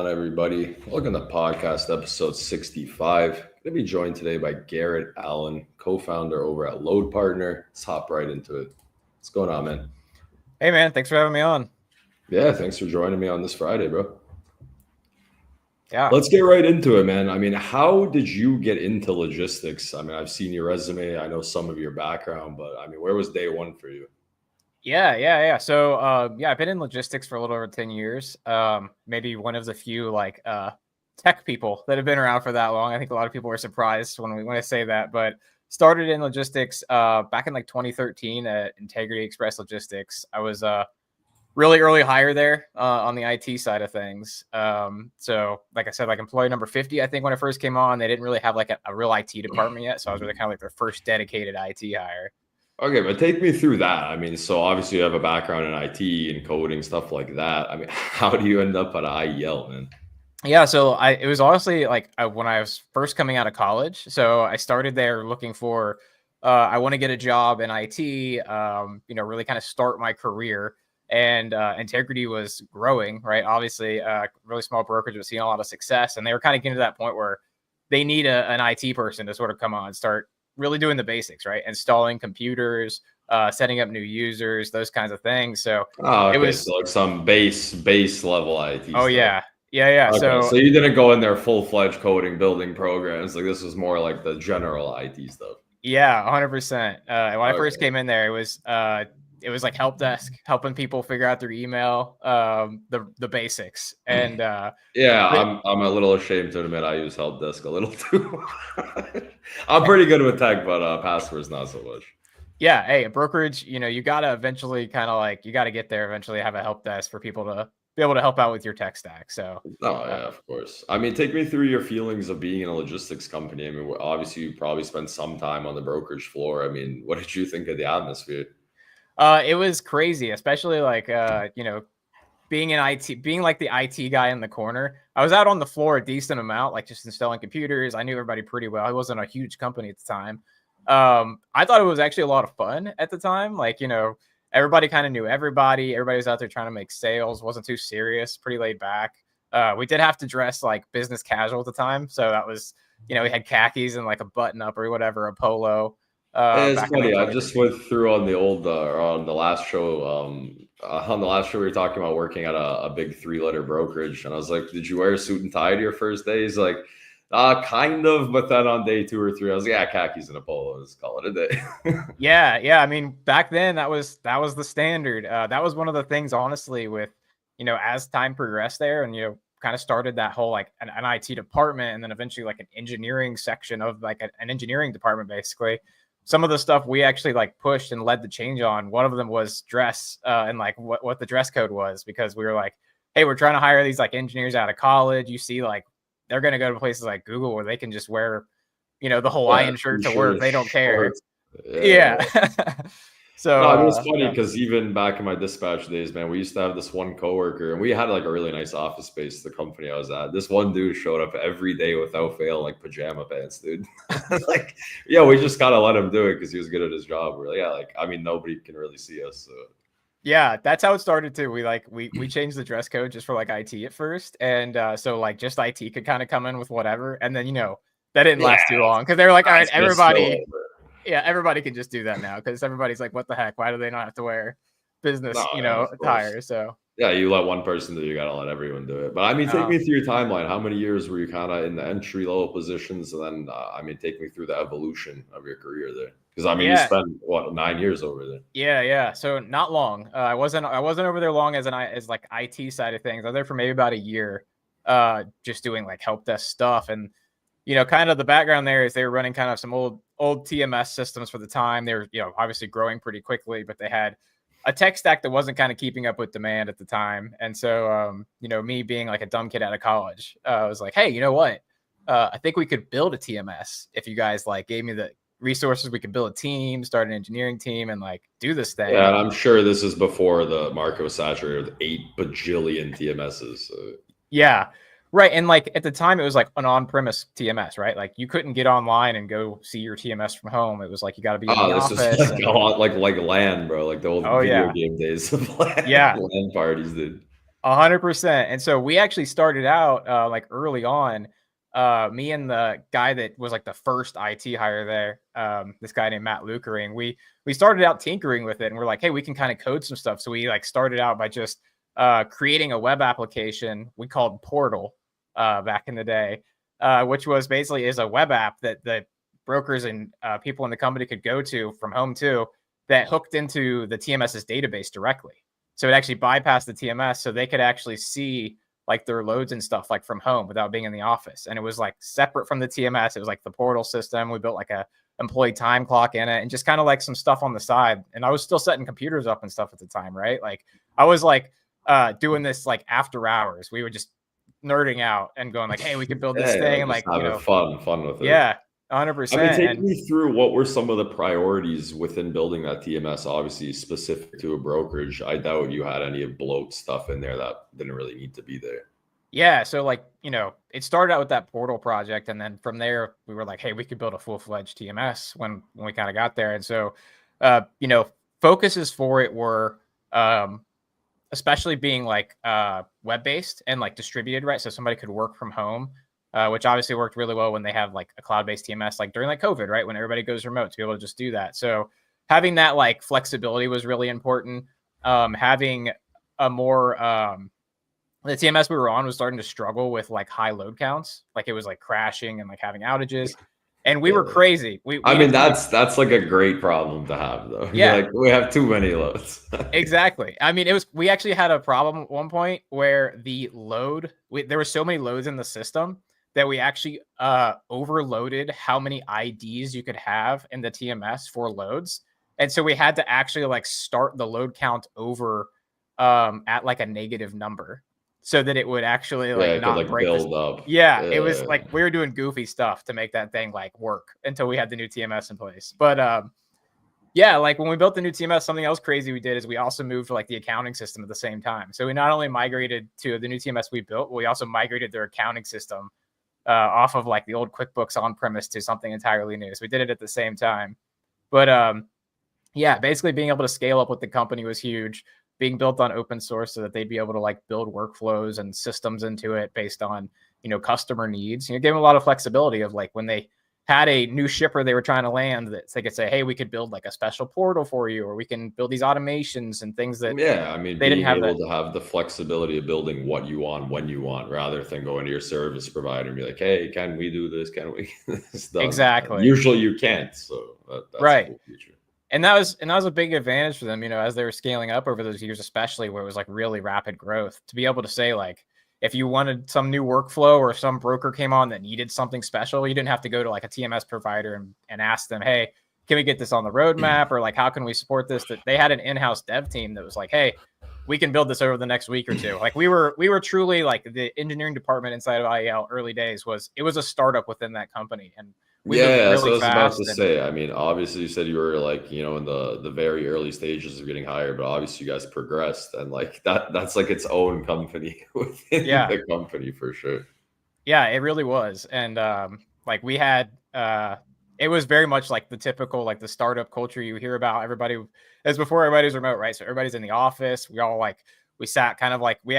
on, everybody? Welcome to podcast episode 65. Going to be joined today by Garrett Allen, co-founder over at LoadPartner. Let's hop right into it. What's going on, man? Hey, man. Thanks for having me on. Yeah, thanks for joining me on this Friday, bro. Yeah. Let's get right into it, man. I mean, how did you get into logistics? I mean, I've seen your resume. I know some of your background, but I mean, where was day one for you? Yeah. So, I've been in logistics for a little over 10 years. Maybe one of the few tech people that have been around for that long. I think a lot of people were surprised when I say that, but started in logistics back in 2013 at Integrity Express Logistics. I was really early hire there on the IT side of things. So like I said, employee number 50, I think when I first came on, they didn't really have a real IT department yet. So I was really kind of like their first dedicated IT hire. Okay, but take me through that. I mean, so obviously you have a background in IT and coding, stuff like that. I mean, how do you end up at IEL, man? Yeah, so it was honestly when I was first coming out of college. So I started there looking for, I want to get a job in IT, really kind of start my career. And Integrity was growing, right? Obviously, really small brokerage was seeing a lot of success. And they were kind of getting to that point where they need an IT person to sort of come on and start really doing the basics, right? Installing computers, setting up new users, those kinds of things. So okay. It was So like some base level IT oh stuff. Yeah. Okay, So you didn't go in there full-fledged coding, building programs. Like this was more like the general IT stuff. yeah, 100%. And when I first came in there, it was like help desk, helping people figure out their email, the basics. And I'm a little ashamed to admit I use help desk a little too. I'm pretty good with tech, but passwords not so much. Yeah, hey, a brokerage, you got to eventually you got to get there eventually, have a help desk for people to be able to help out with your tech stack. So, Of course. I mean, take me through your feelings of being in a logistics company. I mean, obviously you probably spent some time on the brokerage floor. I mean, what did you think of the atmosphere? it was crazy, especially being in IT, being like the IT guy in the corner. I was out on the floor a decent amount, like just installing computers. I knew everybody pretty well. It wasn't a huge company at the time. I thought it was actually a lot of fun at the time. Everybody kind of knew everybody. Everybody was out there trying to make sales. Wasn't too serious, pretty laid back. We did have to dress like business casual at the time. So that was, we had khakis and like a button up or whatever, a polo. It's Back funny. in I just went through on the old on the last show. On the last show, we were talking about working at a big 3-letter brokerage, and I was like, "Did you wear a suit and tie to your first day?" He's like, kind of, but then on day 2 or 3, I was like, "Yeah, khakis and a polo. Let's call it a day." Yeah. I mean, back then that was the standard. That was one of the things, honestly, with as time progressed there, and kind of started that whole an IT department, and then eventually like an engineering section of an engineering department, basically. Some of the stuff we actually pushed and led the change on. One of them was dress and what the dress code was, because we were like, hey, we're trying to hire these engineers out of college. You see, they're going to go to places like Google where they can just wear, the Hawaiian shirt to work. They don't care. Yeah. So no, I mean, it's funny because even back in my dispatch days, man, we used to have this one coworker, and we had a really nice office space, the company I was at. This one dude showed up every day without fail, pajama pants, dude. We just kind of let him do it because he was good at his job. We're I mean, nobody can really see us. So. Yeah, that's how it started too. We changed the dress code just for IT at first, and so just IT could kind of come in with whatever, and then that didn't last too long because they were like, all right, everybody. Yeah, everybody can just do that now because everybody's like, what the heck? Why do they not have to wear business, attire? So yeah, you let one person do it, you gotta let everyone do it. But I mean, take me through your timeline. How many years were you kind of in the entry level positions, and then I mean, take me through the evolution of your career there. Because I mean, you spent 9 years over there. Yeah. So not long. I wasn't over there long as IT side of things. I was there for maybe about a year, just doing help desk stuff. And kind of the background there is they were running kind of some old TMS systems for the time. They were, obviously growing pretty quickly, but they had a tech stack that wasn't kind of keeping up with demand at the time. And so, me being a dumb kid out of college, I was like, hey, you know what? I think we could build a TMS if you guys gave me the resources. We could build a team, start an engineering team, and do this thing. Yeah, and I'm sure this is before the market was saturated with 8 bajillion TMSs. So. Yeah. Right. And at the time it was an on-premise TMS, right? You couldn't get online and go see your TMS from home. It was you got to be in the office. Is like LAN, bro. The old video game days of LAN, LAN parties, dude. 100%. And so we actually started out like early on. Me and the guy that was like the first IT hire there, this guy named Matt Lukering, we started out tinkering with it, and we're like, hey, we can kind of code some stuff. So we like started out by just creating a web application we called Portal back in the day, which was basically is a web app that the brokers and people in the company could go to from home too, that hooked into the TMS's database directly. So it actually bypassed the TMS, so they could actually see like their loads and stuff like from home without being in the office. And it was like separate from the TMS. It was like the portal system. We built like a employee time clock in it and just kind of like some stuff on the side. And I was still setting computers up and stuff at the time, right? Like I was like doing this like after hours. We were just nerding out and going like, hey, we could build this thing. And Just like, you having know, fun with it. yeah, I mean, 100%. take And me through what were some of the priorities within building that TMS, obviously specific to a brokerage. I doubt you had any of bloat stuff in there that didn't really need to be there. yeah, so like, you know, it started out with that portal project, and then from there we were like, hey, we could build a full-fledged TMS when we kind of got there. And so you know, focuses for it were especially being like web-based and like distributed, right? So somebody could work from home, which obviously worked really well when they have like a cloud-based TMS, like during like COVID, right? When everybody goes remote, to be able to just do that. So having that like flexibility was really important. Having a more the TMS we were on was starting to struggle with like high load counts. Like it was like crashing and like having outages. And we were crazy. I We mean, didn't think that's like a great problem to have, though. You're yeah, like, we have too many loads. exactly. I mean, we actually had a problem at one point where the there were so many loads in the system that we actually overloaded how many IDs you could have in the TMS for loads. And so we had to actually like start the load count over at like a negative number so that it would actually Yeah, like it could not like break this. build up. Yeah, it was like we were doing goofy stuff to make that thing like work until we had the new TMS in place. But yeah, like when we built the new TMS, something else crazy we did is we also moved to like the accounting system at the same time. So we not only migrated to the new TMS we built, we also migrated their accounting system off of like the old QuickBooks on premise to something entirely new. So we did it at the same time. But yeah, basically being able to scale up with the company was huge. Being built on open source so that they'd be able to like build workflows and systems into it based on, you know, customer needs. You know, give them a lot of flexibility of like when they had a new shipper they were trying to land, that they could say, hey, we could build like a special portal for you, or we can build these automations and things that Yeah, I mean, they didn't being have able that. to have the flexibility of building what you want when you want, rather than going to your service provider and be like, "Hey, can we do this? Can we get this done?" Exactly. Usually, you can't. So that's a Right. cool feature. And that was a big advantage for them, you know, as they were scaling up over those years, especially where it was like really rapid growth, to be able to say like, if you wanted some new workflow or some broker came on that needed something special, you didn't have to go to like a TMS provider and ask them, hey, can we get this on the roadmap, or like how can we support this? That they had an in-house dev team that was like, hey, we can build this over the next week or two. Like we were truly like the engineering department inside of IEL early days it was a startup within that company, and we moved Yeah, that's really what I was about to fast. And say. I mean, obviously, you said you were like, in the very early stages of getting hired, but obviously, you guys progressed, and like that's like its own company within yeah, the company for sure. yeah, it really was. And like we had it was very much like the typical like the startup culture you hear about. Everybody as before everybody was remote, right? So everybody's in the office. We sat kind of like we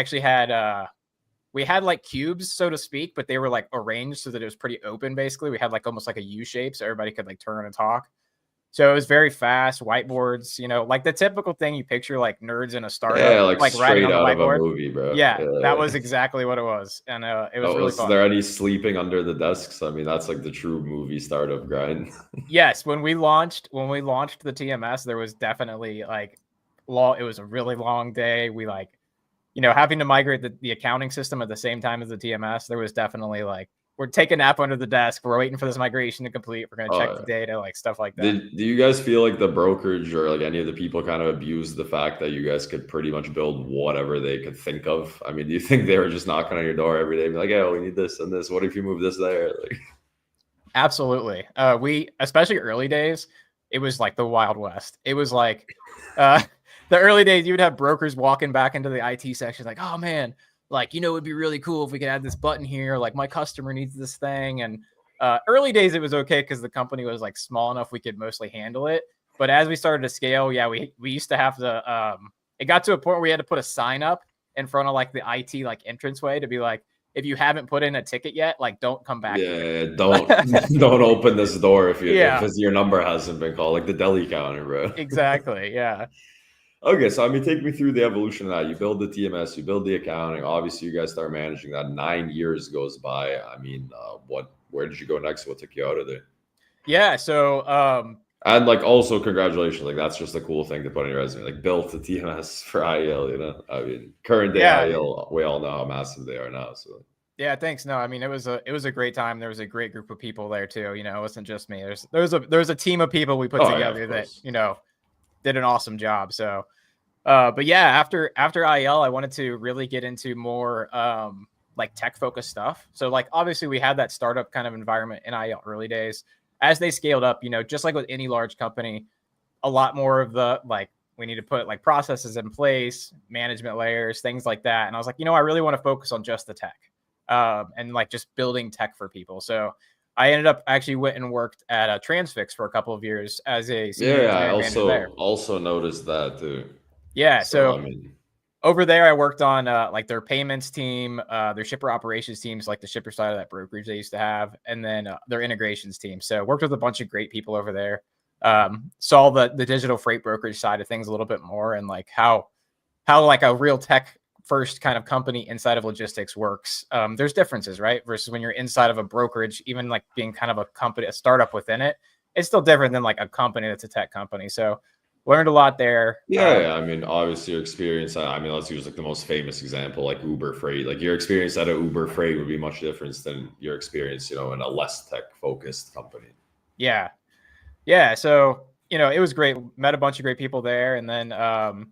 had like cubes, so to speak, but they were like arranged so that it was pretty open. Basically, we had like almost like a U shape, so everybody could like turn and talk. So it was very fast, whiteboards, you know, like the typical thing you picture like nerds in a Yeah, startup, like like writing straight on the out of a whiteboard. movie, bro. Yeah, that Yeah. was exactly what it was. And it was Oh, really was fun. there any sleeping under the desks? I mean, that's like the true movie startup grind. Yes, when we launched the TMS, there was definitely like it was a really long day. We like, you know, having to migrate the accounting system at the same time as the TMS, there was definitely like, we're taking a nap under the desk. We're waiting for this migration to complete. We're going to check the Oh, data, like stuff like that. do you guys feel like the brokerage or like any of the people kind of abused the fact that you guys could pretty much build whatever they could think of? I mean, do you think they were just knocking on your door every day and be like, "Oh, we need this and this. What if you move this there?" Like, Absolutely. We, especially early days, it was like the Wild West. It was like uh, the early days, you would have brokers walking back into the IT section like, oh man, like, you know, it'd be really cool if we could add this button here. Like my customer needs this thing. And early days, it was okay because the company was like small enough we could mostly handle it. But as we started to scale, yeah, we used to have to, it got to a point where we had to put a sign up in front of like the IT like entranceway to be like, if you haven't put in a ticket yet, like don't come back Yeah, here. don't open this door if Yeah, your number hasn't been called, like the deli counter, bro. exactly. Yeah. Okay, so I mean, take me through the evolution of that. You build the TMS, you build the accounting. Obviously, you guys start managing that. 9 years goes by. I mean, where did you go next? What took you out of there? Yeah. So And like, also, congratulations. Like, that's just a cool thing to put on your resume. Like, built the TMS for IEL. You know, I mean, current day yeah. IEL, we all know how massive they are now. So Yeah, thanks. No, I mean it was a great time. There was a great group of people there too. It wasn't just me. There's a team of people we put oh yeah, of together that, course. did an awesome job. So but yeah, after IL, I wanted to really get into more like tech focused stuff. So like obviously we had that startup kind of environment in IL early days. As they scaled up, just like with any large company, a lot more of the like we need to put like processes in place, management layers, things like that. And I was like, I really want to focus on just the tech, and like just building tech for people. So I ended up actually went and worked at a Transfix for a couple of years as a senior Yeah, I engineering manager there. also noticed that too. Yeah, So I so mean, over there, I worked on like their payments team, their shipper operations teams, like the shipper side of that brokerage they used to have, and then their integrations team. So worked with a bunch of great people over there. Saw the digital freight brokerage side of things a little bit more, and like how like a real tech first kind of company inside of logistics works. There's differences, right? Versus when you're inside of a brokerage, even like being kind of a company, a startup within it, it's still different than like a company that's a tech company. So learned a lot there. yeah, I mean, obviously your experience. I mean, let's use like the most famous example, like Uber Freight. Like your experience at a Uber Freight would be much different than your experience, in a less tech focused company. Yeah. Yeah. So, it was great. Met a bunch of great people there. And then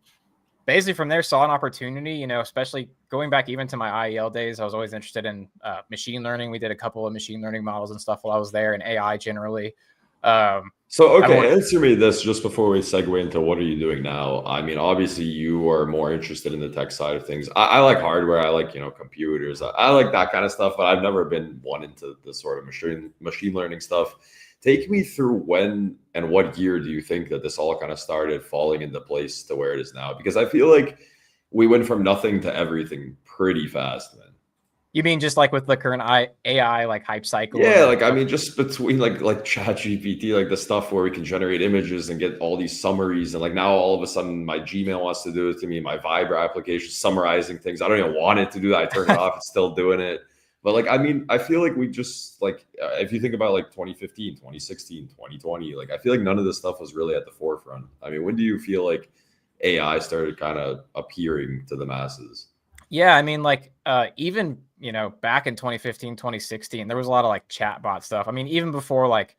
basically from there saw an opportunity, especially going back even to my IEL days. I was always interested in machine learning. We did a couple of machine learning models and stuff while I was there, and AI generally. So, I okay, want, answer me this just before we segue into what are you doing now? I mean, obviously, you are more interested in the tech side of things. I like hardware. I like, computers. I like that kind of stuff, but I've never been one into the sort of machine learning stuff. Take me through when and what year do you think that this all kind of started falling into place to where it is now? Because I feel like we went from nothing to everything pretty fast, man. you mean just like with the current AI like hype cycle Yeah, of, like I mean, just between like Chat GPT, like the stuff where we can generate images and get all these summaries, and like now all of a sudden my Gmail wants to do it to me, my Viber application summarizing things. I don't even want it to do that. I turn it off, it's still doing it. But like I mean, I feel like we just like if you think about like 2015, 2016, 2020, like I feel like none of this stuff was really at the forefront. I mean, when do you feel like AI started kind of appearing to the masses? yeah, I mean, like, even, back in 2015, 2016, there was a lot of like chatbot stuff. I mean, even before like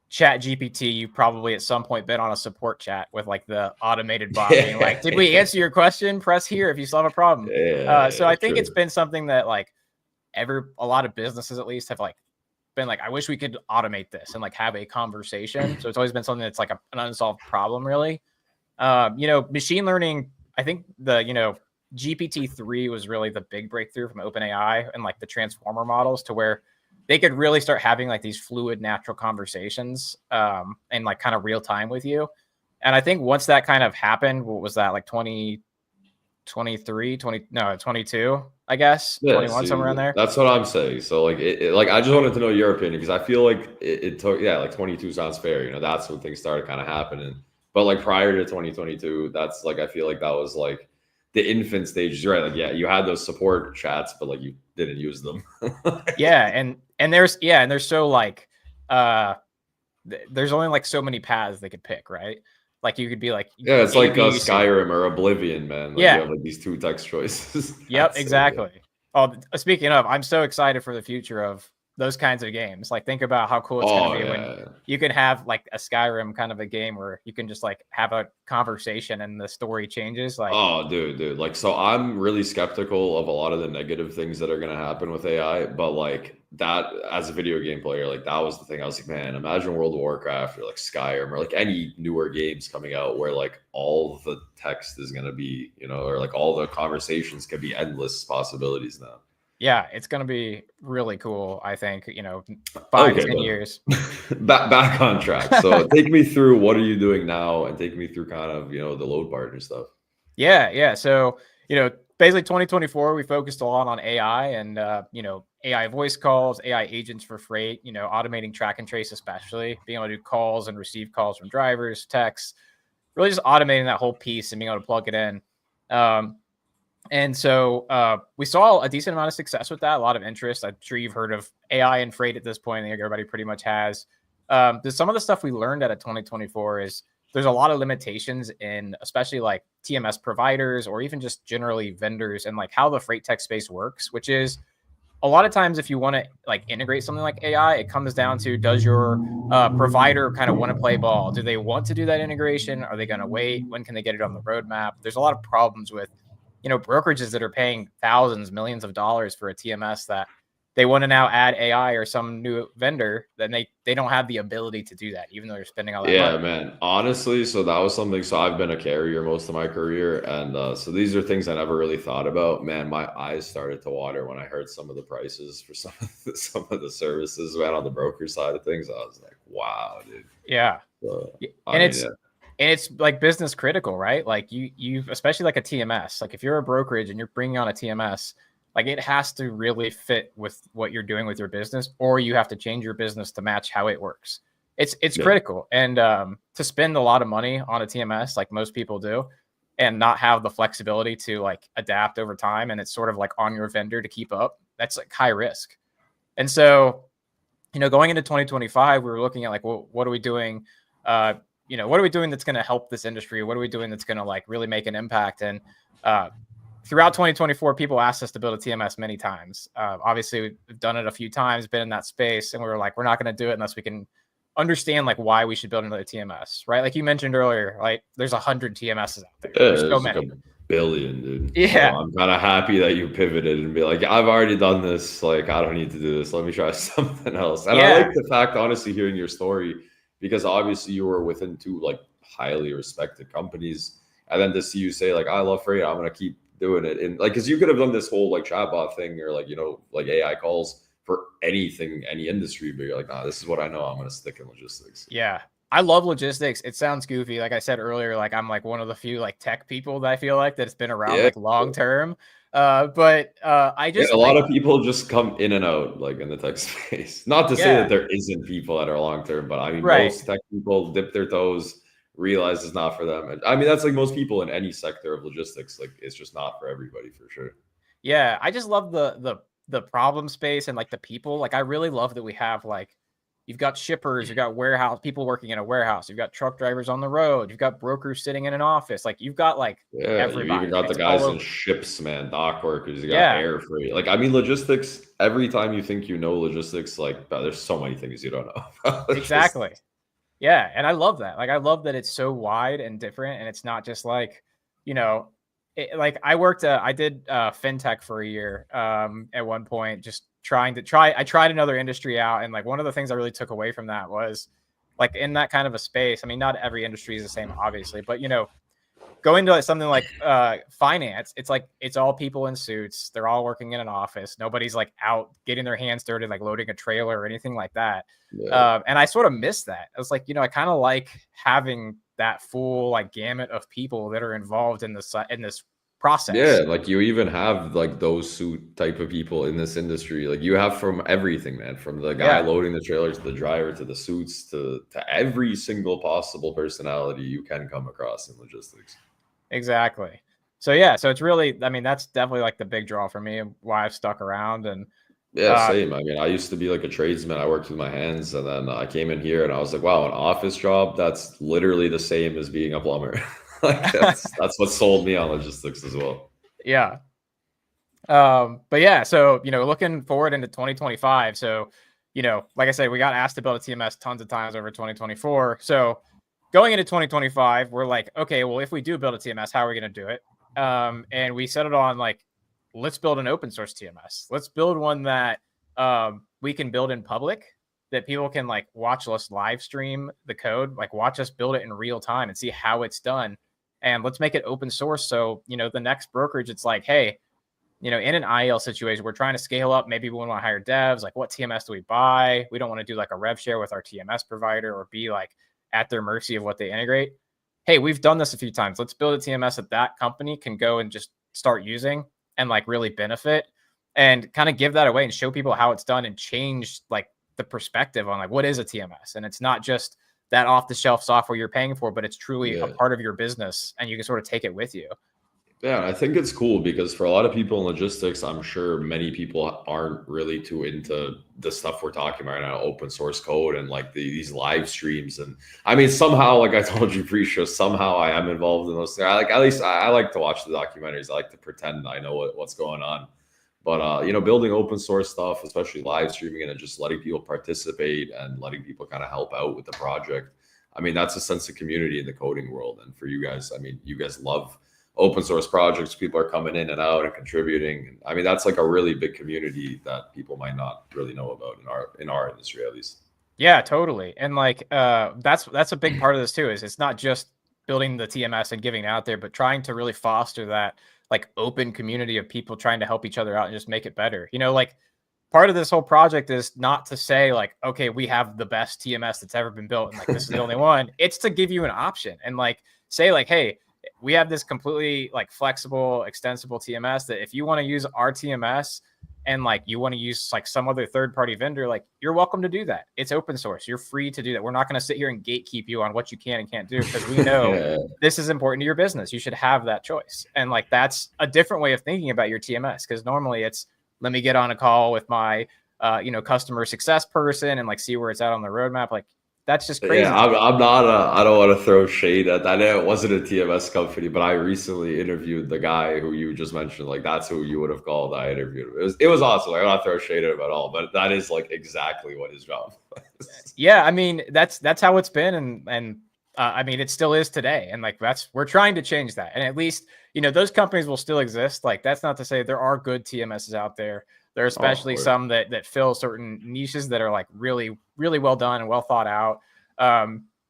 Chat GPT, you probably at some point been on a support chat with like the automated bot being like, did we answer your question? Press here if you still have a problem. So Yeah, I think it's true. been something that like a lot of businesses at least have like been like, I wish we could automate this and like have a conversation. So it's always been something that's like an unsolved problem, really. Machine learning, I think GPT-3 was really the big breakthrough from OpenAI and like the transformer models to where they could really start having like these fluid natural conversations and like kind of real time with you. And I think once that kind of happened, what was that, like 2023, 20, no, 22, I guess, Yeah, 21, see, somewhere in there. that's what I'm saying. So, like, like I just wanted to know your opinion because I feel like it took, yeah, like 22 sounds fair. That's when things started kind of happening. But like prior to 2022, that's like I feel like that was like the infant stages, right? Like, yeah, you had those support chats, but like you didn't use them. Yeah. And there's so like, uh, there's only like so many paths they could pick, right? Like you could be like Yeah, it's A, like B, C. Skyrim or Oblivion, man. Like you Yeah. have like these two text choices. Yep, That's so good. exactly. Oh, speaking of, I'm so excited for the future of those kinds of games. Like, think about how cool it's going to Oh be when yeah. you can have like a Skyrim kind of a game where you can just like have a conversation and the story changes. Like, Oh, dude. Like, so I'm really skeptical of a lot of the negative things that are going to happen with AI. But like that, as a video game player, like that was the thing. I was like, man, imagine World of Warcraft or like Skyrim or like any newer games coming out where like all the text is going to be, or like all the conversations can be endless possibilities now. yeah, it's going to be really cool. I think, 5 to Okay, 10 years. but back on track. So take me through what are you doing now, and take me through kind of the load partner stuff. Yeah, yeah. So, basically 2024, we focused a lot on AI and, AI voice calls, AI agents for freight, automating track and trace, especially being able to do calls and receive calls from drivers, texts, really just automating that whole piece and being able to plug it in. And so we saw a decent amount of success with that, a lot of interest. I'm sure you've heard of AI and freight at this point. I think everybody pretty much has. Some of the stuff we learned out of 2024 is there's a lot of limitations in especially like TMS providers or even just generally vendors and like how the freight tech space works, which is a lot of times if you want to like integrate something like AI, it comes down to does your provider kind of want to play ball? Do they want to do that integration? Are they going to wait? When can they get it on the roadmap? There's a lot of problems with brokerages that are paying thousands, millions of dollars for a TMS that they want to now add AI or some new vendor, then they don't have the ability to do that, even though they're spending all that Yeah, money. man. Honestly, so that was something. So I've been a carrier most of my career, and so these are things I never really thought about. Man, my eyes started to water when I heard some of the prices for some of the services, man, on the broker side of things. I was like, wow, dude. Yeah. So, And it's like business critical, right? Like you especially like a TMS. Like if you're a brokerage and you're bringing on a TMS, like it has to really fit with what you're doing with your business, or you have to change your business to match how it works. It's critical. And to spend a lot of money on a TMS, like most people do, and not have the flexibility to like adapt over time, and it's sort of like on your vendor to keep up, that's like high risk. And so, going into 2025, we were looking at like, well, what are we doing? What are we doing that's going to help this industry? What are we doing that's going to like really make an impact? And throughout 2024, people asked us to build a TMS many times. Obviously, we've done it a few times, been in that space, and we were like, we're not going to do it unless we can understand like why we should build another TMS, right? Like you mentioned earlier, like there's 100 TMSs out there. Yeah, there's so many. like a billion, dude. Yeah. So I'm kind of happy that you pivoted and be like, I've already done this. Like, I don't need to do this. Let me try something else. And I like the fact, honestly, hearing your story, because obviously you were within two like highly respected companies. And then to see you say like, I love freight, I'm going to keep doing it. And like, because you could have done this whole like chatbot thing or like, like AI calls for anything, any industry, but you're like, nah, this is what I know. I'm going to stick in logistics. Yeah. I love logistics. It sounds goofy. Like I said earlier, like I'm like one of the few like tech people that I feel like that's been around like long term. But I just a lot of people just come in and out like in the tech space. Not to say that there isn't people that are long term, but I mean most tech people dip their toes, realize it's not for them. I mean that's like most people in any sector of logistics. Like it's just not for everybody for sure. Yeah, I just love the problem space and like the people. Like I really love that we have like you've got shippers, you've got warehouse people working in a warehouse, you've got truck drivers on the road, you've got brokers sitting in an office. Like you've got like everybody. You even got the guys in ships, man, dock workers, you got air freight. Like I mean logistics, every time you think you know logistics, like there's so many things you don't know. Exactly. Yeah, and I love that. Like I love that it's so wide and different, and it's not just like, like I did fintech for a year at one point, just I tried another industry out, and like one of the things I really took away from that was like in that kind of a space. I mean, not every industry is the same, obviously, but going to something like finance, it's like it's all people in suits. They're all working in an office. Nobody's like out getting their hands dirty, like loading a trailer or anything like that. And I sort of miss that. I was like, I kind of like having that full like gamut of people that are involved in this process. Yeah, like you even have like those suit type of people in this industry. Like you have from everything, man, from the guy loading the trailers to the driver to the suits to every single possible personality you can come across in logistics. Exactly. So yeah, so it's really, I mean, that's definitely like the big draw for me and why I've stuck around. And same. I mean, I used to be like a tradesman. I worked with my hands, and then I came in here and I was like, wow, an office job, that's literally the same as being a plumber. Like that's what sold me on logistics as well. Yeah. But yeah, so looking forward into 2025. So, like I said, we got asked to build a TMS tons of times over 2024. So going into 2025, we're like, okay, well, if we do build a TMS, how are we going to do it? And we set it on like, let's build an open source TMS. Let's build one that we can build in public, that people can like watch us live stream the code, like watch us build it in real time and see how it's done. And let's make it open source. So, the next brokerage, it's like, hey, in an IL situation, we're trying to scale up. Maybe we want to hire devs. Like, what TMS do we buy? We don't want to do like a rev share with our TMS provider or be like at their mercy of what they integrate. Hey, we've done this a few times. Let's build a TMS that company can go and just start using. and like really benefit, and kind of give that away and show people how it's done and change like the perspective on like what is a TMS. And it's not just that off the shelf software you're paying for, but it's truly a Yeah. part of your business and you can sort of take it with you. Yeah, I think it's cool because for a lot of people in logistics, I'm sure many people aren't really too into the stuff we're talking about right now, open source code and like these live streams. And I mean, somehow, like I told you pre-show, somehow I am involved in those things. I like, at least I like to watch the documentaries. I like to pretend I know what's going on. But building open source stuff, especially live streaming it and just letting people participate and letting people kind of help out with the project. I mean, that's a sense of community in the coding world. And for you guys, I mean, you guys love open source projects. People are coming in and out and contributing. I mean, that's like a really big community that people might not really know about in our industry, at least. Yeah, totally. And like that's a big part of this too, is it's not just building the TMS and giving it out there, but trying to really foster that like open community of people trying to help each other out and just make it better. Like part of this whole project is not to say like, okay, we have the best TMS that's ever been built and like this is the only one. It's to give you an option and like say like, hey, we have this completely like flexible, extensible TMS that if you want to use our TMS and like you want to use like some other third-party vendor, like you're welcome to do that. It's open source. You're free to do that. We're not going to sit here and gatekeep you on what you can and can't do because we know this is important to your business. You should have that choice. And like that's a different way of thinking about your TMS because normally it's let me get on a call with my customer success person and like see where it's at on the roadmap. Like that's just crazy. Yeah, I'm not. I don't want to throw shade at that. It wasn't a TMS company, but I recently interviewed the guy who you just mentioned. Like that's who you would have called. I interviewed him. It was awesome. Like, I'm not throwing shade at him at all, but that is like exactly what his job was. Yeah, I mean that's how it's been, and I mean it still is today, and like we're trying to change that, and at least those companies will still exist. Like that's not to say there are good TMSs out there. There are especially some that fill certain niches that are like really, really well done and well thought out.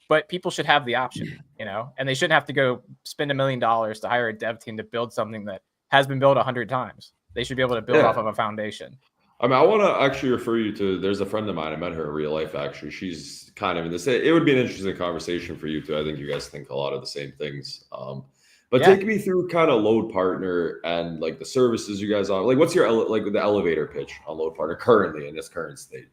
But people should have the option, and they shouldn't have to go spend $1 million to hire a dev team to build something that has been built 100 times. They should be able to build off of a foundation. I mean, I want to actually refer you to, there's a friend of mine, I met her in real life, actually. She's kind of in this, it would be an interesting conversation for you too. I think you guys think a lot of the same things. But take me through kind of LoadPartner and like the services you guys are. Like, what's your like the elevator pitch on LoadPartner currently in its current state?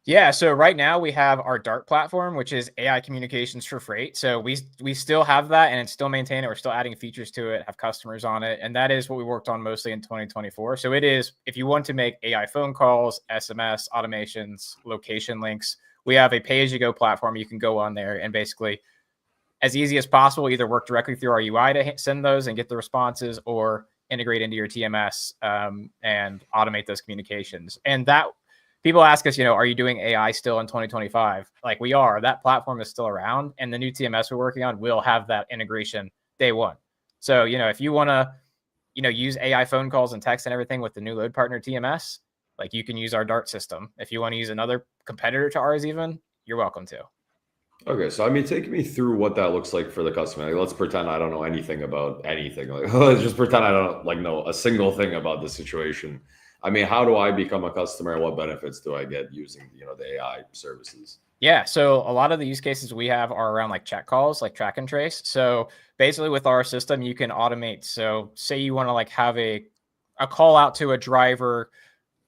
Yeah, so right now we have our Dart platform, which is AI communications for freight. So we still have that and it's still maintained. We're still adding features to it, have customers on it, and that is what we worked on mostly in 2024. So it is if you want to make AI phone calls, SMS, automations, location links, we have a pay-as-you-go platform. You can go on there and basically, as easy as possible, either work directly through our UI to send those and get the responses or integrate into your TMS and automate those communications. And that people ask us, are you doing AI still in 2025? Like we are. That platform is still around and the new TMS we're working on will have that integration day one. So, if you want to, use AI phone calls and text and everything with the new LoadPartner TMS, like you can use our Dart system. If you want to use another competitor to ours even, you're welcome to. Okay, so I mean, take me through what that looks like for the customer. Like, let's pretend I don't know anything about anything. Like, let's just pretend I don't know a single thing about the situation. I mean, how do I become a customer, and what benefits do I get using the AI services? Yeah, so a lot of the use cases we have are around like chat calls, like track and trace. So basically, with our system, you can automate. So say you want to like have a call out to a driver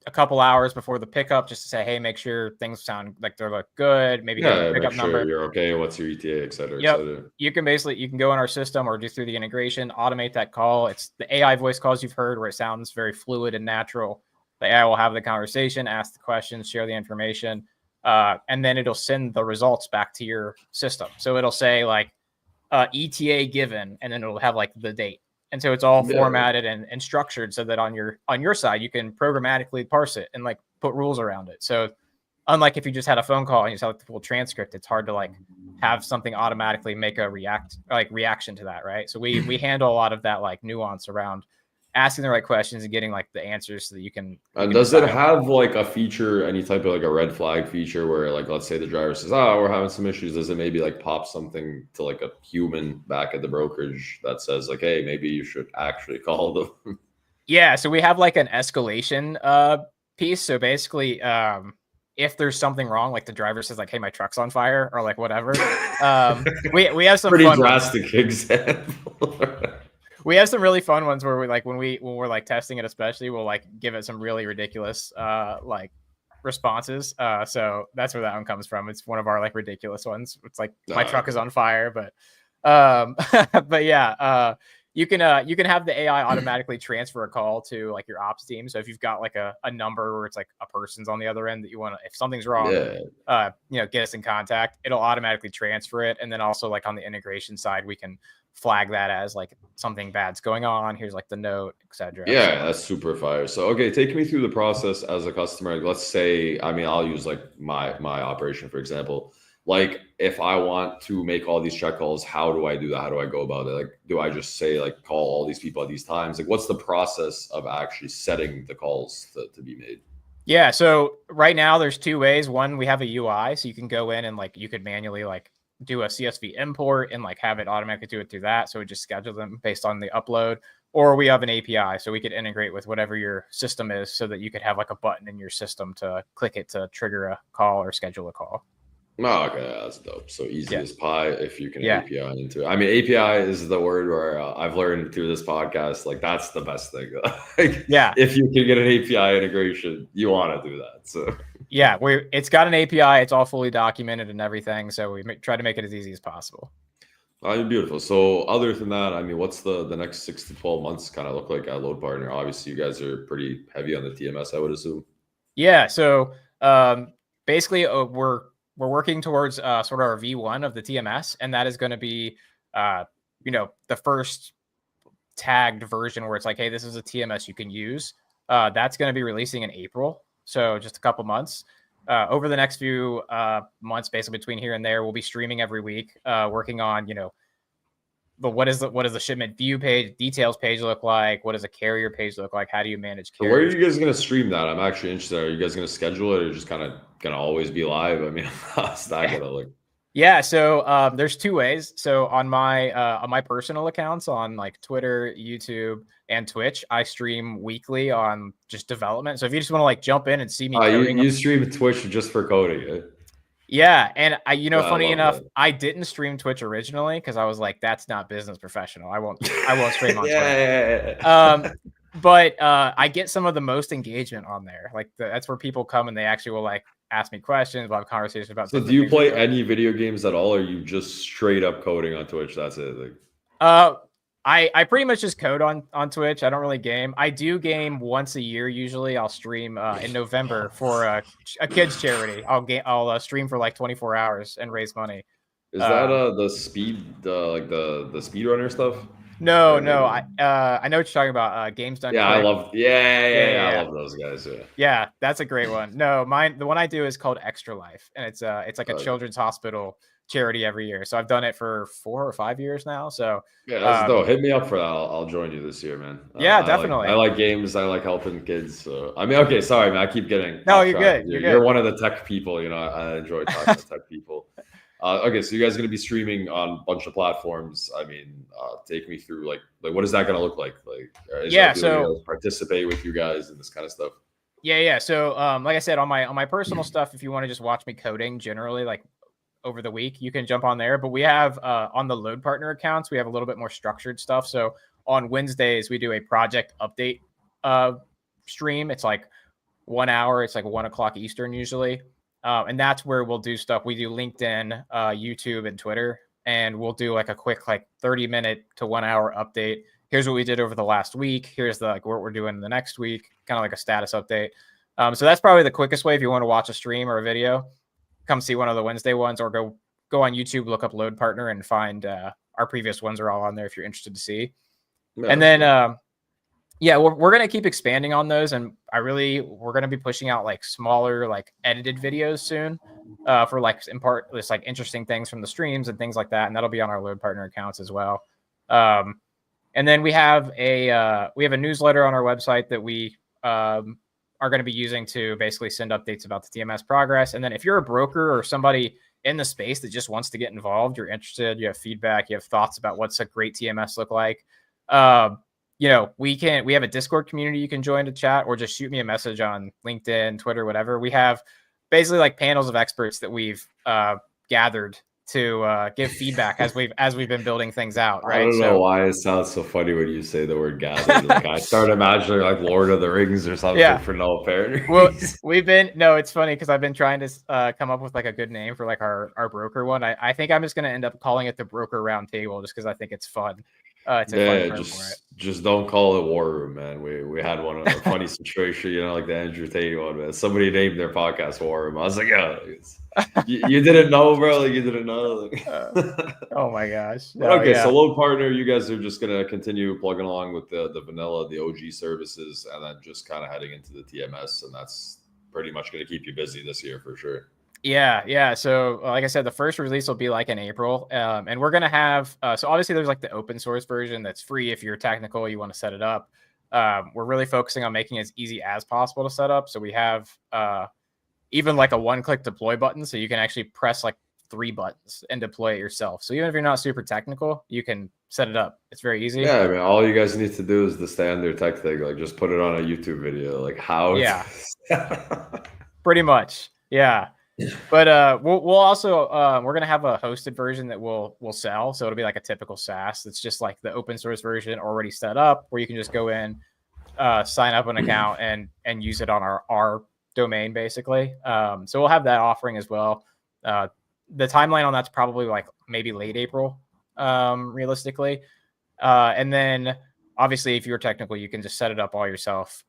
a couple hours before the pickup just to say, hey, make sure things sound like they look good. Maybe get a pickup number. You're okay. What's your ETA, et cetera, et cetera. You can go in our system or just through the integration, automate that call. It's the AI voice calls you've heard where it sounds very fluid and natural. The AI will have the conversation, ask the questions, share the information, and then it'll send the results back to your system. So it'll say like ETA given, and then it'll have like the date. And so it's all formatted and structured so that on your side, you can programmatically parse it and like put rules around it. So unlike if you just had a phone call and you just have the full transcript, it's hard to like have something automatically make a reaction to that. Right. So we handle a lot of that like nuance around asking the right questions and getting like the answers so that you can. And does it have like a feature, any type of like a red flag feature where like, let's say the driver says, we're having some issues. Does it maybe like pop something to like a human back at the brokerage that says like, hey, maybe you should actually call them? Yeah. So we have like an escalation piece. So basically, if there's something wrong, like the driver says like, hey, my truck's on fire or like whatever, we have some pretty drastic example. We have some really fun ones where we like when we're like testing it, especially we'll like give it some really ridiculous like responses. So that's where that one comes from. It's one of our like ridiculous ones. It's like my truck is on fire, but but yeah, you can have the AI automatically transfer a call to like your ops team. So if you've got like a number where it's like a person's on the other end that you want to, if something's wrong, get us in contact. It'll automatically transfer it. And then also like on the integration side, we can flag that as like something bad's going on. Here's like the note, etc. Yeah, that's super fire. So, okay, take me through the process as a customer. Let's say, I mean, I'll use like my operation, for example. Like if I want to make all these check calls, how do I do that? How do I go about it? Like, do I just say like call all these people at these times? Like, what's the process of actually setting the calls to be made? Yeah. So right now there's two ways. One, we have a UI, so you can go in and like you could manually like do a CSV import and like have it automatically do it through that. So we just schedule them based on the upload. Or we have an API, so we could integrate with whatever your system is, so that you could have like a button in your system to click it to trigger a call or schedule a call. Oh, okay, that's dope. So easy as pie if you can Yeah. API into it. I mean, API is the word where I've learned through this podcast, like that's the best thing. Like, yeah, if you can get an API integration, you want to do that. So yeah, it's got an API. It's all fully documented and everything. So we try to make it as easy as possible. Beautiful. So other than that, I mean, what's the next 6 to 12 months kind of look like at LoadPartner? Obviously, you guys are pretty heavy on the TMS, I would assume. Yeah. So basically, we're working towards sort of our V1 of the TMS, and that is going to be, the first tagged version where it's like, hey, this is a TMS you can use. That's going to be releasing in April, so just a couple months. Over the next few months, basically between here and there, we'll be streaming every week, working on, but what does the shipment view page, details page look like? What does a carrier page look like? How do you manage carriers? So where are you guys going to stream that? I'm actually interested. Are you guys going to schedule it, or just kind of going to always be live? I mean, how's that going to look? Yeah, so there's two ways. So on my personal accounts on like Twitter, YouTube, and Twitch, I stream weekly on just development. So if you just want to like jump in and see me coding, you stream Twitch just for coding, eh? Yeah, and funny enough, I didn't stream Twitch originally because I was like, that's not business professional. I won't stream on Twitch. But I get some of the most engagement on there. Like that's where people come and they actually will like ask me questions, we'll have conversations about. So do you play any video games at all, or are you just straight up coding on Twitch? That's it. Like, I pretty much just code on Twitch. I don't really game. I do game once a year. Usually I'll stream in November for a kids charity. I'll stream for like 24 hours and raise money. Is that the speedrunner stuff? No, I know what you're talking about. Games Done Quick. I love I love those guys. Yeah, that's a great one. No, the one I do is called Extra Life, and it's like a children's hospital charity every year. So I've done it for 4 or 5 years now. So yeah, that's dope. Hit me up for that. I'll join you this year, man. Yeah, definitely. I like games. I like helping kids. So I mean, okay, sorry, man. I keep getting no. You're good. You're one of the tech people. I enjoy talking to tech people. Okay, so you guys are going to be streaming on a bunch of platforms. I mean, take me through like what is that going to look like? Like, so participate with you guys and this kind of stuff. Yeah. So, like I said, on my personal stuff, if you want to just watch me coding generally, like over the week, you can jump on there. But we have on the LoadPartner accounts, we have a little bit more structured stuff. So on Wednesdays, we do a project update stream. It's like 1 hour. It's like 1 o'clock Eastern usually. And that's where we'll do stuff. We do LinkedIn, YouTube, and Twitter, and we'll do like a quick 30-minute to 1 hour update. Here's what we did over the last week. Here's what we're doing the next week, kind of like a status update. So that's probably the quickest way if you want to watch a stream or a video. Come see one of the Wednesday ones, or go on YouTube, look up LoadPartner, and find our previous ones are all on there if you're interested to see. No, and then we're going to keep expanding on those, and we're going to be pushing out like smaller, like edited videos soon for like in part this like interesting things from the streams and things like that, and that'll be on our LoadPartner accounts as well. And then we have a newsletter on our website that we are going to be using to basically send updates about the TMS progress. And then if you're a broker or somebody in the space that just wants to get involved, you're interested, you have feedback, you have thoughts about what's a great TMS look like, we have a Discord community you can join to chat, or just shoot me a message on LinkedIn, Twitter, whatever. We have basically like panels of experts that we've gathered to give feedback as we've been building things out, right? I don't know why it sounds so funny when you say the word gathered. Like I started imagining like Lord of the Rings or something Yeah. for no apparent Well, reason. it's funny because I've been trying to come up with like a good name for like our broker one. I think I'm just gonna end up calling it the Broker Roundtable just because I think it's fun. It's a fun Yeah, term for it. just don't call it War Room, man. We had a funny situation, like the Andrew Tate one, man. Somebody named their podcast War Room. I was like, yeah, you didn't know, bro. Like you didn't know. Oh my gosh. But No, okay, yeah. so Load Partner, you guys are just gonna continue plugging along with the vanilla, the OG services, and then just kind of heading into the TMS, and that's pretty much gonna keep you busy this year for sure. Yeah. So, like I said, the first release will be like in April, and we're gonna have. So obviously, there's like the open source version that's free if you're technical, you want to set it up. We're really focusing on making it as easy as possible to set up. So we have even like a one-click deploy button, so you can actually press like 3 buttons and deploy it yourself. So even if you're not super technical, you can set it up. It's very easy. Yeah, I mean, all you guys need to do is the standard tech thing, like just put it on a YouTube video, like how. Yeah, pretty much. Yeah. But we'll also we're gonna have a hosted version that we'll sell. So it'll be like a typical SaaS. It's just like the open source version already set up, where you can just go in, sign up an account, and use it on our domain basically. So we'll have that offering as well. The timeline on that's probably like maybe late April, realistically. And then obviously, if you're technical, you can just set it up all yourself.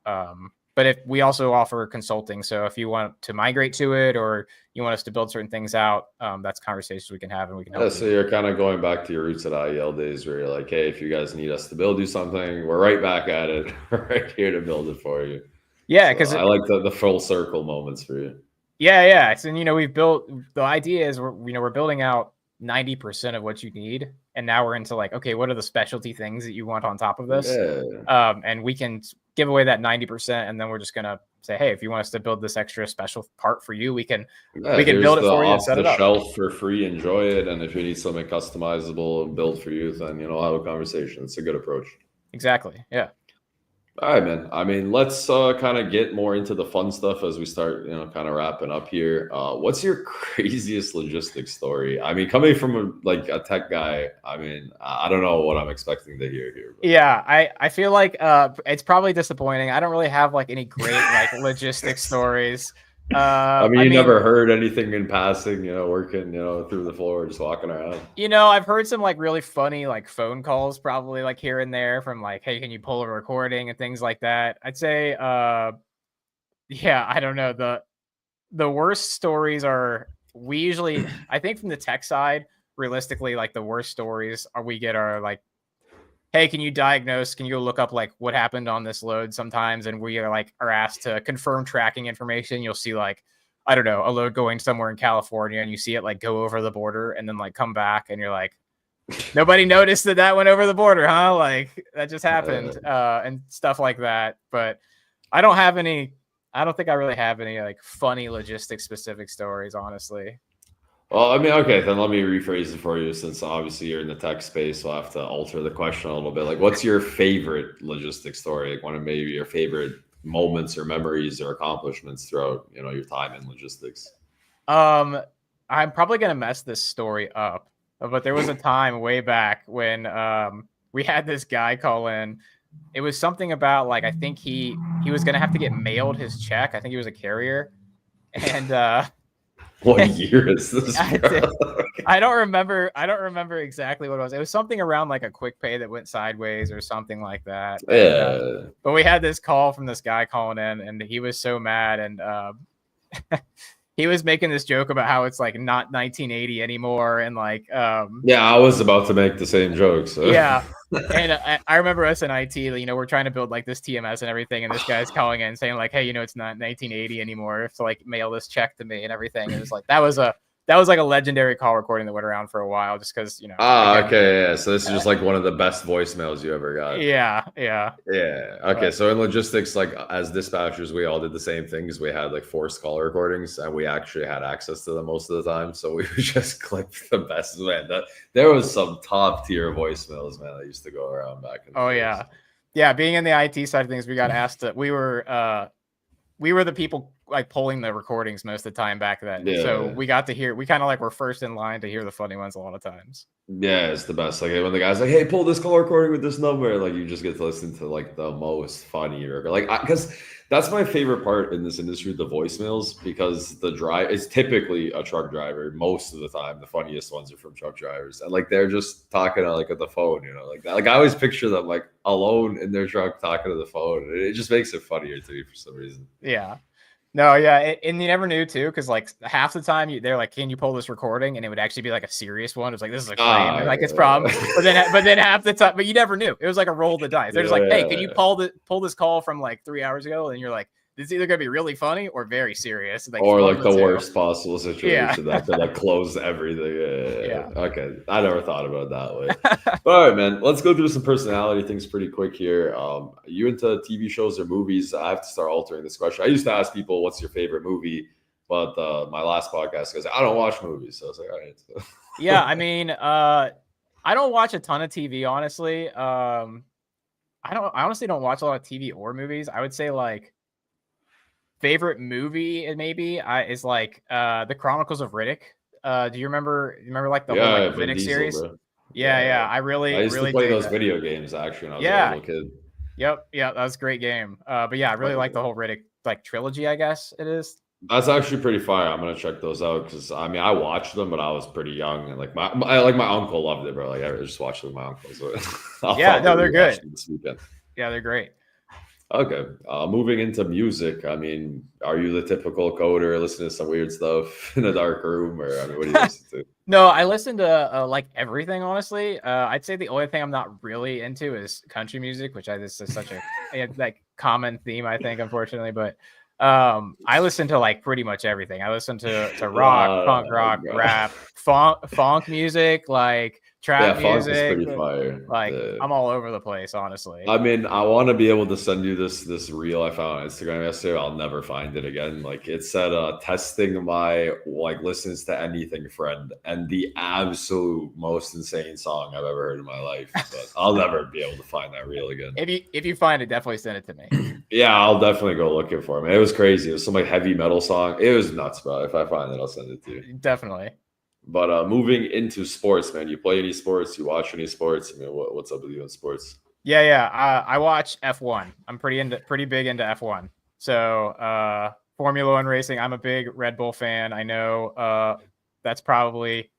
But if we also offer consulting, so if you want to migrate to it or you want us to build certain things out, that's conversations we can have, and we can help. Yeah, so you're kind of going back to your roots at IEL days, where you're like, hey, if you guys need us to build you something, we're right back at it. We're right here to build it for you. Yeah, because I like the full circle moments for you. Yeah. So we've built. The idea is we're building out 90% of what you need, and now we're into like, okay, what are the specialty things that you want on top of this? Yeah. And we can give away that 90%, and then we're just gonna say, hey, if you want us to build this extra special part for you, we can build it for you and set it up. Shelf for free, enjoy it, and if you need something customizable built for you, then have a conversation. It's a good approach. Exactly. Yeah. All right, man. I mean, let's kind of get more into the fun stuff as we start, kind of wrapping up here. What's your craziest logistics story? I mean, coming from a tech guy, I mean, I don't know what I'm expecting to hear here. But. Yeah, I feel like it's probably disappointing. I don't really have like any great like logistics stories. I mean, you never heard anything in passing, working, through the floor, just walking around. I've heard some like really funny like phone calls probably like here and there from like, hey, can you pull a recording and things like that. I'd say, yeah, I don't know. The worst stories are we usually, I think from the tech side, realistically, like the worst stories we get are like, hey, can you go look up like what happened on this load sometimes? And we are asked to confirm tracking information. You'll see like, I don't know, a load going somewhere in California and you see it like go over the border and then like come back and you're like, nobody noticed that went over the border, huh? Like that just happened, and stuff like that. But I don't think I really have any like funny logistics specific stories, honestly. Well, I mean, okay, then let me rephrase it for you, since obviously you're in the tech space. We'll have to alter the question a little bit. Like, what's your favorite logistics story? Like one of maybe your favorite moments or memories or accomplishments throughout, your time in logistics? I'm probably going to mess this story up, but there was a time way back when we had this guy call in. It was something about like, I think he was going to have to get mailed his check. I think he was a carrier. And what year is this? I don't remember exactly what it was. It was something around like a quick pay that went sideways or something like that. Yeah. But we had this call from this guy calling in, and he was so mad, and he was making this joke about how it's like not 1980 anymore, and like yeah, I was about to make the same joke. So. Yeah. And I remember us in IT, we're trying to build like this TMS and everything, and this guy's calling in saying like, hey, it's not 1980 anymore, so like mail this check to me and everything. And it was like that was like a legendary call recording that went around for a while, just because again, okay, yeah. So this is just like one of the best voicemails you ever got. Yeah. Okay, so in logistics, like as dispatchers, we all did the same things. We had like forced call recordings, and we actually had access to them most of the time. So we would just clip the best. Man, there was some top tier voicemails, man, that used to go around back in the days. Yeah. Being in the IT side of things, we got asked to. We were the people like pulling the recordings most of the time back then. Yeah. So we got to hear, we kind of like were first in line to hear the funny ones a lot of times. Yeah, it's the best. Like when the guy's like, "Hey, pull this call recording with this number," like you just get to listen to like the most funny or like because that's my favorite part in this industry, the voicemails, because the drive is typically a truck driver most of the time. The funniest ones are from truck drivers, and like they're just talking like at the phone, like that. Like I always picture them like alone in their truck talking to the phone. It just makes it funnier to me for some reason. Yeah. No, yeah, and you never knew too, because like half the time they're like, "Can you pull this recording?" And it would actually be like a serious one. It was like, "This is a claim," and like it's from. But then half the time, but you never knew. It was like a roll of the dice. They're just like, "Hey, can you pull this call from like 3 hours ago?" And you're like, "This is either gonna be really funny or very serious." Like, or like the worst possible situation that could like close everything. Yeah. Okay, I never thought about it that way. But all right, man, let's go through some personality things pretty quick here. You into TV shows or movies? I have to start altering this question. I used to ask people, "What's your favorite movie?" But my last podcast goes, "I don't watch movies," so I was like, "All right." Yeah, I mean, I don't watch a ton of TV, honestly. I honestly don't watch a lot of TV or movies. I would say like favorite movie maybe is like The Chronicles of Riddick. Do you remember like the whole like Vin Riddick Diesel, series? bro. Yeah. I used to play those video games actually when I was a little kid. Yep. Yeah, that was a great game. But yeah, I really like the whole Riddick like trilogy, I guess it is. That's actually pretty fire. I'm gonna check those out because I mean I watched them, but I was pretty young, and like my uncle loved it, bro. Like I just watched it with my uncle. So yeah, no, they're good. This weekend. Yeah, they're great. Okay, moving into music. I mean, are you the typical coder listening to some weird stuff in a dark room, or I mean, what do you listen to? No, I listen to like everything, honestly. I'd say the only thing I'm not really into is country music, which this is such a like common theme, I think, unfortunately. But I listen to like pretty much everything. I listen to rock, punk rock, rap, funk music, like trap music. Funk is pretty fire. Like I'm all over the place, honestly. I mean, I want to be able to send you this reel I found on Instagram yesterday. I'll never find it again. Like it said, testing my like listens to anything friend, and the absolute most insane song I've ever heard in my life. But I'll never be able to find that reel again. If you find it, definitely send it to me. Yeah, I'll definitely go looking for it. It was crazy. It was some like heavy metal song. It was nuts, bro. If I find it, I'll send it to you. Definitely. But moving into sports, man, you play any sports? You watch any sports? I mean, what's up with you in sports? Yeah. I watch F1. I'm pretty big into F1. So Formula One racing. I'm a big Red Bull fan. I know that's probably